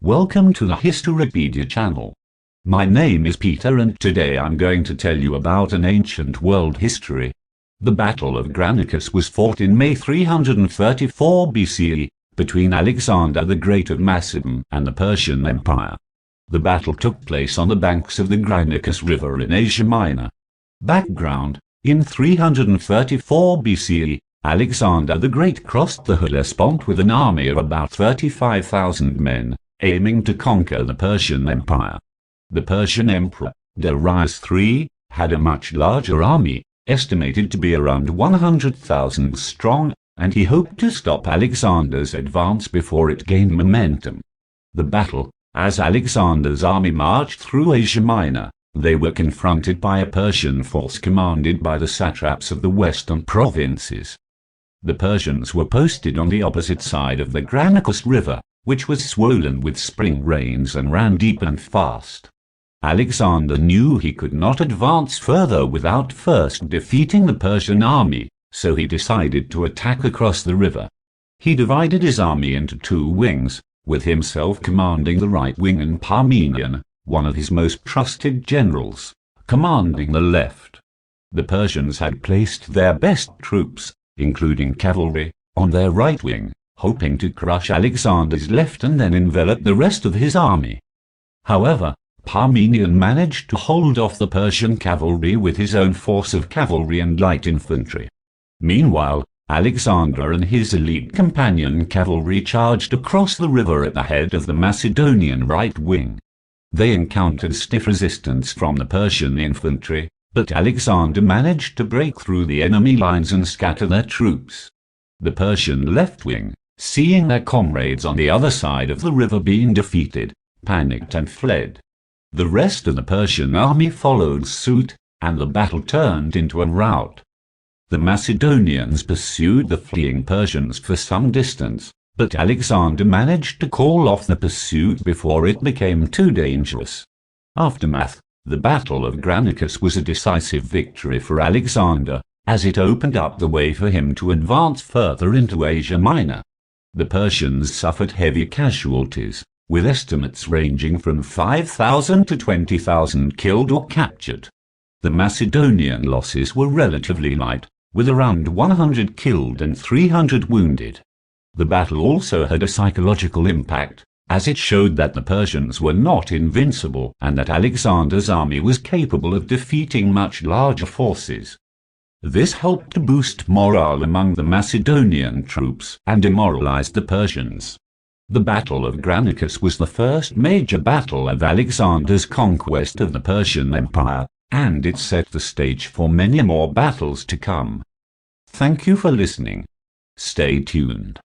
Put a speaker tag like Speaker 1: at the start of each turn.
Speaker 1: Welcome to the Historypedia channel. My name is Peter and today I'm going to tell you about an ancient world history. The Battle of Granicus was fought in May 334 BCE, between Alexander the Great of Macedon and the Persian Empire. The battle took place on the banks of the Granicus River in Asia Minor. Background: in 334 BCE, Alexander the Great crossed the Hellespont with an army of about 35,000 men, aiming to conquer the Persian Empire. The Persian Emperor, Darius III, had a much larger army, estimated to be around 100,000 strong, and he hoped to stop Alexander's advance before it gained momentum. The battle: as Alexander's army marched through Asia Minor, they were confronted by a Persian force commanded by the satraps of the western provinces. The Persians were posted on the opposite side of the Granicus River, which was swollen with spring rains and ran deep and fast. Alexander knew he could not advance further without first defeating the Persian army, so he decided to attack across the river. He divided his army into two wings, with himself commanding the right wing and Parmenion, one of his most trusted generals, commanding the left. The Persians had placed their best troops, including cavalry, on their right wing, hoping to crush Alexander's left and then envelop the rest of his army. However, Parmenion managed to hold off the Persian cavalry with his own force of cavalry and light infantry. Meanwhile, Alexander and his elite companion cavalry charged across the river at the head of the Macedonian right wing. They encountered stiff resistance from the Persian infantry, but Alexander managed to break through the enemy lines and scatter their troops. The Persian left wing, seeing their comrades on the other side of the river being defeated, panicked and fled. The rest of the Persian army followed suit, and the battle turned into a rout. The Macedonians pursued the fleeing Persians for some distance, but Alexander managed to call off the pursuit before it became too dangerous. Aftermath: the Battle of Granicus was a decisive victory for Alexander, as it opened up the way for him to advance further into Asia Minor. The Persians suffered heavy casualties, with estimates ranging from 5,000 to 20,000 killed or captured. The Macedonian losses were relatively light, with around 100 killed and 300 wounded. The battle also had a psychological impact, as it showed that the Persians were not invincible and that Alexander's army was capable of defeating much larger forces. This helped to boost morale among the Macedonian troops and demoralized the Persians. The Battle of Granicus was the first major battle of Alexander's conquest of the Persian Empire, and it set the stage for many more battles to come. Thank you for listening. Stay tuned.